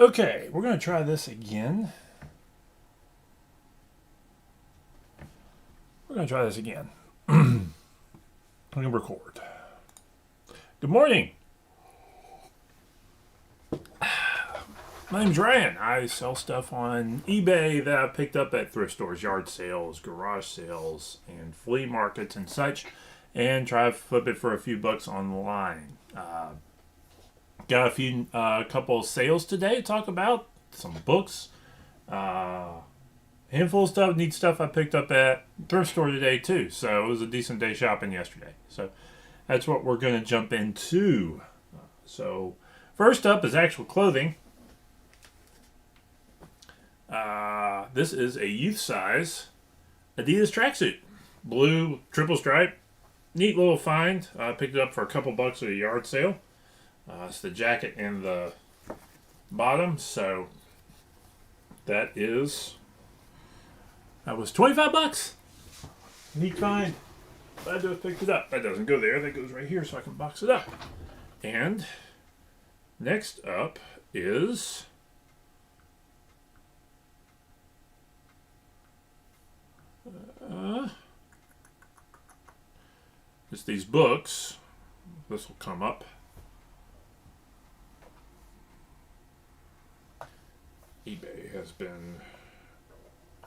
Okay, we're going to try this again. I'm going to record. Good morning. My name's Ryan. I sell stuff on eBay that I picked up at thrift stores, yard sales, garage sales, and flea markets and such, and try to flip it for a few bucks online. Got a couple of sales today to talk about, some books, handful of stuff, neat stuff I picked up at thrift store today too. So it was a decent day shopping yesterday. So that's what we're going to jump into. So first up is actual clothing. This is a youth size Adidas tracksuit, blue triple stripe, neat little find. I picked it up for a couple bucks at a yard sale. It's the jacket and the bottom, so that was $25. Neat find. I just picked it up. That doesn't go there. That goes right here, so I can box it up. And next up is it's these books. This will come up. eBay has been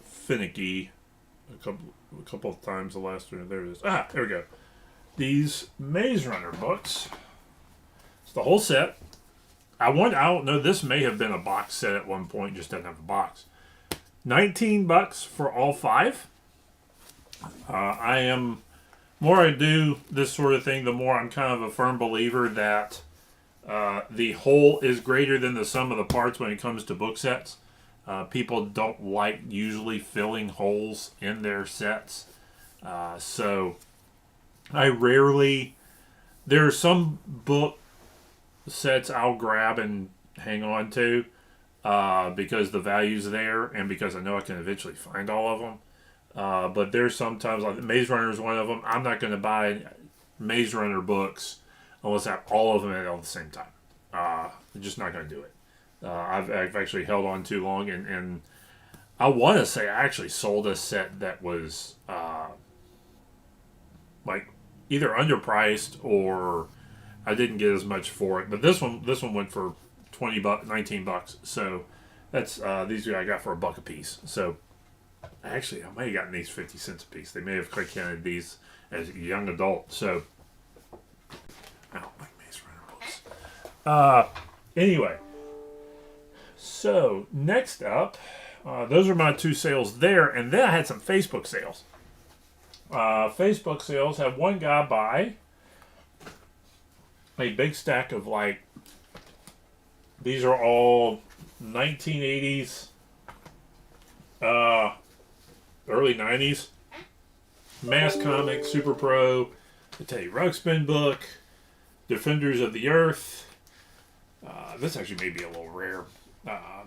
finicky a couple of times the last one. There it is. There we go. These Maze Runner books. It's the whole set. I don't know. This may have been a box set at one point. Just doesn't have a box. $19 for all 5. More I do this sort of thing, the more I'm kind of a firm believer that the whole is greater than the sum of the parts when it comes to book sets. People don't like usually filling holes in their sets. So there are some book sets I'll grab and hang on to because the value's there and because I know I can eventually find all of them. But there's sometimes, like Maze Runner is one of them. I'm not going to buy Maze Runner books unless I have all of them at the same time. I'm just not going to do it. I've actually held on too long, and I want to say I actually sold a set that was like either underpriced or I didn't get as much for it. But this one went for $19. So that's these I got for $1 a piece. So actually, I may have gotten these 50 cents a piece. They may have counted these as a young adult. So I don't like Maze Runner books. Anyway, so next up, those are my 2 sales there, and then I had some Facebook sales. Facebook sales had one guy buy a big stack of these are all 1980s, early 90s, Mass Comics, Super Pro, the Teddy Ruxpin book, Defenders of the Earth. This actually may be a little rare,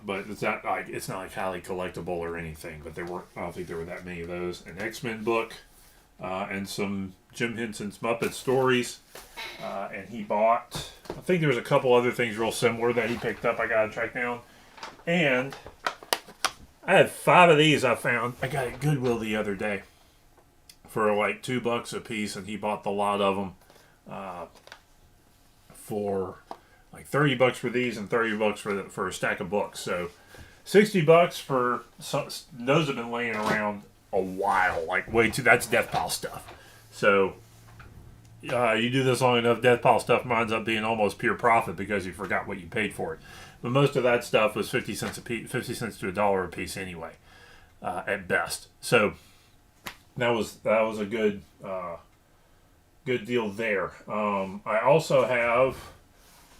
but it's not like highly collectible or anything. But I don't think there were that many of those. An X-Men book, and some Jim Henson's Muppet Stories. And he bought, I think there was a couple other things real similar that he picked up. I got to track down. And I had 5 of these I found. I got at Goodwill the other day for like $2 a piece, and he bought the lot of them for like $30 for these and $30 for a stack of books. So $60 for those have been laying around a while, like way too. That's death pile stuff. So you do this long enough, death pile stuff winds up being almost pure profit because you forgot what you paid for it. But most of that stuff was 50 cents a piece, 50 cents to $1 a piece anyway, at best. So that was a good deal there.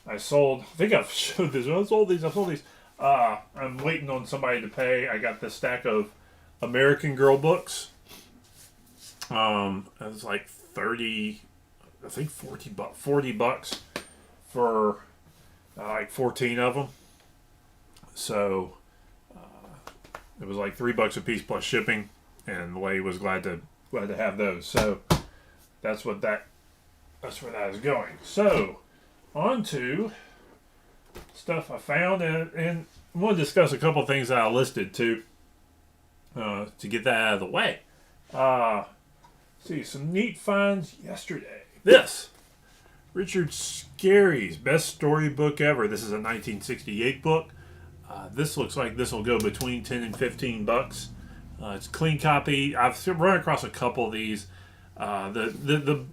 I sold. I think I've showed this. I sold these. I'm waiting on somebody to pay. I got this stack of American Girl books. It was like 30. I think $40 for like 14 of them. So it was like $3 a piece plus shipping, and Lay was glad to have those. So that's where that is going. So on to stuff I found, and I want to discuss a couple things that I listed too, to get that out of the way. See, some neat finds yesterday. This Richard Scarry's best storybook ever. This is a 1968 book. This looks like this will go between 10 and 15 bucks. It's a clean copy. I've run across a couple of these. The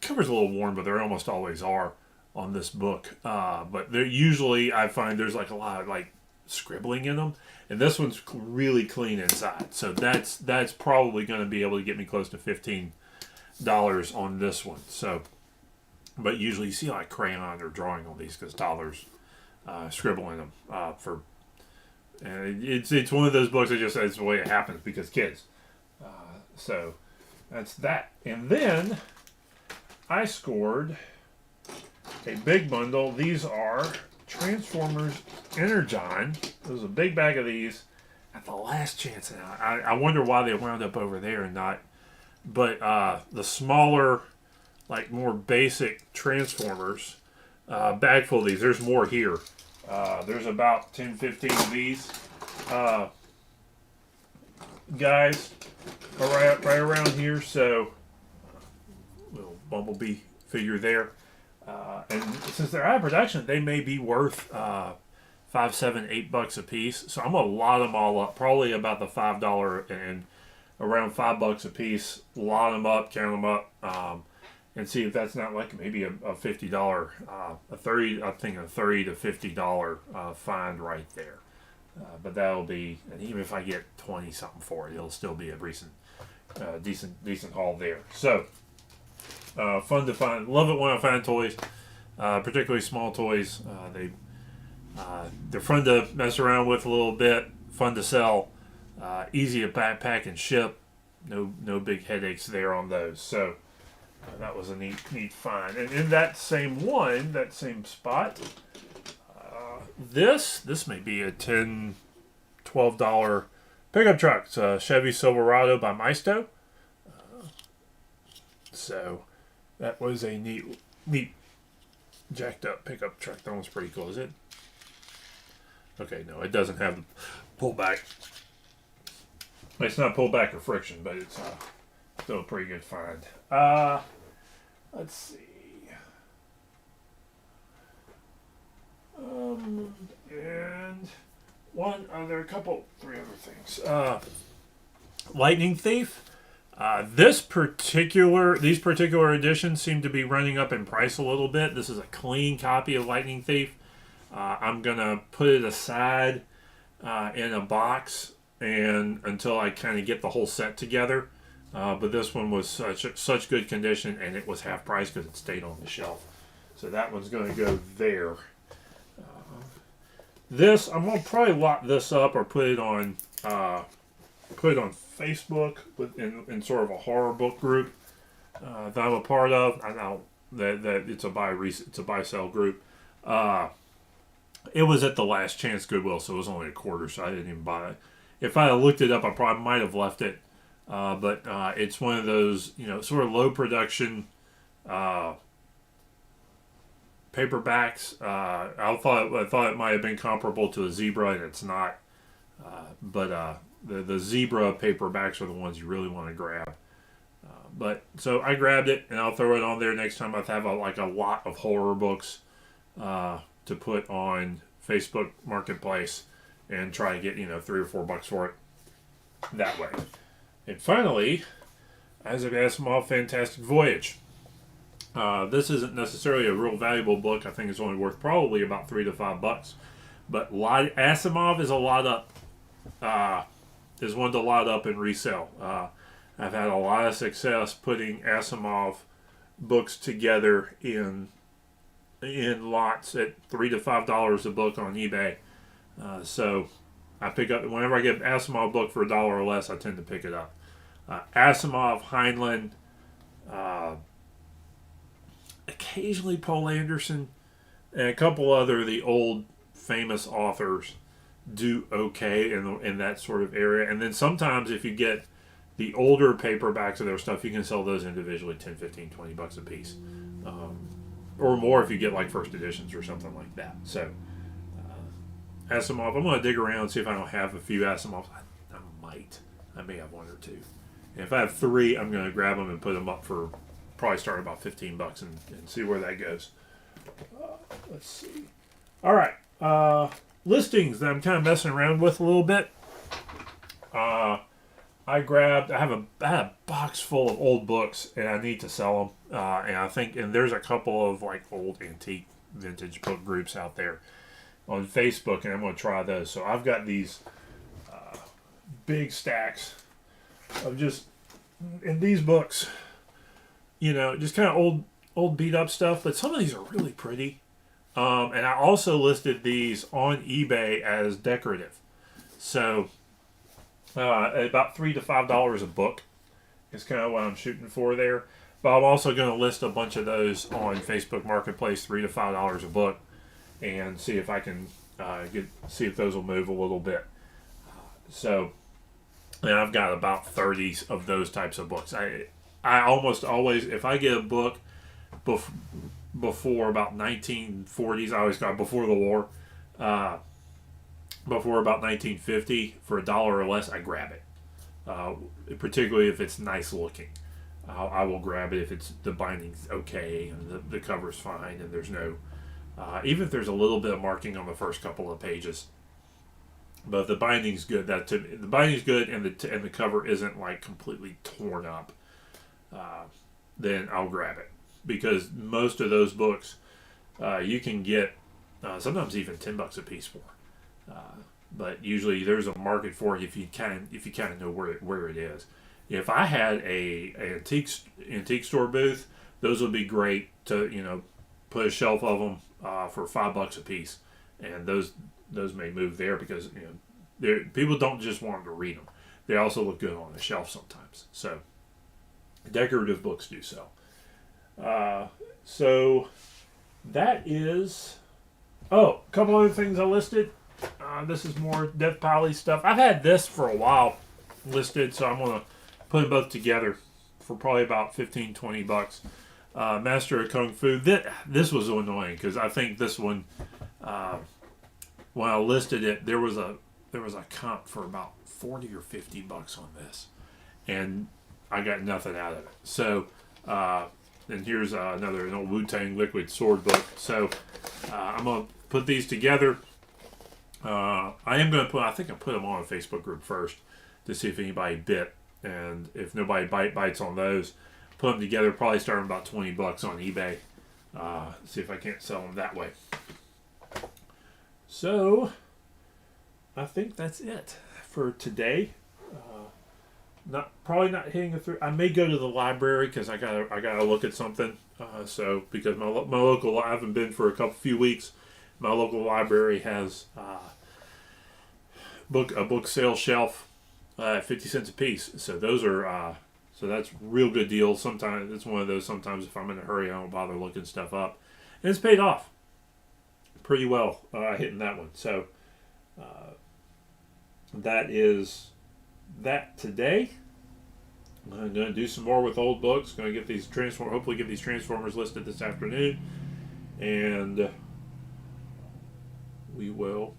cover's a little worn, but they almost always are on this book. But they're usually, I find there's like a lot of like scribbling in them, and this one's really clean inside. So that's probably going to be able to get me close to $15 on this one. So, but usually you see like crayon or drawing on these because Tyler's scribbling them and it's one of those books that just it's the way it happens because kids. So that's that. And then I scored a big bundle. These are Transformers Energon. There's a big bag of these at the last chance. And I wonder why they wound up over there and not. But the smaller, like more basic Transformers, bag full of these. There's more here. There's about 10, 15 of these guys right around here. So, little Bumblebee figure there. And since they're out of production, they may be worth $5, $7, $8 a piece. So I'm gonna lot them all up, probably about the $5 and around $5 a piece. Lot them up, count them up, and see if that's not like maybe a $50, a $30 to $50 find right there. But that'll be, and even if I get 20 something for it, it'll still be a decent haul there. So. Fun to find. Love it when I find toys, particularly small toys. They're fun to mess around with a little bit. Fun to sell. Easy to pack and ship. No big headaches there on those. So that was a neat find. And in that same spot, this may be a $10, $12 pickup truck. It's a Chevy Silverado by Maisto. So. That was a neat jacked up pickup truck. That one's pretty cool, is it? Okay, no, it doesn't have the pullback. It's not pullback or friction, but it's still a pretty good find. Let's see. And three other things. Lightning Thief. These particular editions seem to be running up in price a little bit. This is a clean copy of Lightning Thief. I'm gonna put it aside in a box and until I kind of get the whole set together. But this one was such good condition, and it was half price because it stayed on the shelf. So that one's gonna go there. This I'm gonna probably lock this up or put it on Facebook in sort of a horror book group that I'm a part of. I know that it's a buy sell group. It was at the last chance Goodwill, so it was only a quarter, so I didn't even buy it. If I had looked it up, I probably might have left it. But it's one of those sort of low production paperbacks. I thought it might have been comparable to a Zebra, and it's not. But the Zebra paperbacks are the ones you really want to grab. But so I grabbed it, and I'll throw it on there next time I have a lot of horror books to put on Facebook Marketplace and try to get $3 or $4 for it that way. And finally, Isaac Asimov, Fantastic Voyage. This isn't necessarily a real valuable book. I think it's only worth probably about $3 to $5. But Asimov is a lot up. Is one to lot up and resell. I've had a lot of success putting Asimov books together in lots at $3 to $5 a book on eBay. So I pick up whenever I get an Asimov book for $1 or less, I tend to pick it up. Asimov, Heinlein, occasionally Paul Anderson, and a couple other the old famous authors do okay in that sort of area. And then sometimes if you get the older paperbacks of their stuff, you can sell those individually $10, $15, $20 a piece. Or more if you get like first editions or something like that. So Asimov. I'm going to dig around and see if I don't have a few Asimovs. I might. I may have one or two. And if I have three, I'm going to grab them and put them up for probably start about $15 and see where that goes. Let's see. All right. Listings that I'm kind of messing around with a little bit. I have a box full of old books and I need to sell them. And there's a couple of like old antique vintage book groups out there on Facebook, and I'm going to try those. So I've got these big stacks of in these books, just kind of old beat up stuff, but some of these are really pretty. And I also listed these on eBay as decorative. So about $3 to $5 a book is kind of what I'm shooting for there. But I'm also going to list a bunch of those on Facebook Marketplace, $3 to $5 a book, and see if I can see if those will move a little bit. So, and I've got about 30 of those types of books. I almost always, if I get a book before about 1940s, I always got before the war, before about 1950 for $1 or less, I grab it. Particularly if it's nice looking. I will grab it if it's the binding's okay and the cover's fine and there's no, even if there's a little bit of marking on the first couple of pages. But if the binding's good, the binding's good and the cover isn't like completely torn up, then I'll grab it, because most of those books you can get sometimes even $10 a piece for. But usually there's a market for it if you kind of know where it is. If I had a antique store booth, those would be great to put a shelf of them for $5 a piece, and those may move there because people don't just want to read them; they also look good on the shelf sometimes. So decorative books do sell. So that is a couple other things I listed. This is more Death Pally stuff. I've had this for a while listed, so I'm gonna put them both together for probably about $15-$20. Master of Kung Fu. This was annoying because I think this one, when I listed it, there was a comp for about $40 or $50 on this, and I got nothing out of it. So, and here's an old Wu-Tang Liquid Sword book. So, I'm gonna put these together. I think I'll put them on a Facebook group first to see if anybody bit. And if nobody bites on those, put them together, probably starting about $20 on eBay. See if I can't sell them that way. So, I think that's it for today. Probably not hitting a through. I may go to the library because I gotta look at something. Because my local, I haven't been for a few weeks. My local library has a book sale shelf. 50 cents a piece. So those are, so that's real good deals. Sometimes it's one of those. Sometimes if I'm in a hurry, I don't bother looking stuff up, and it's paid off pretty well. Hitting that one. So that is that today. I'm going to do some more with old books. Going to get these hopefully get these Transformers listed this afternoon, and we will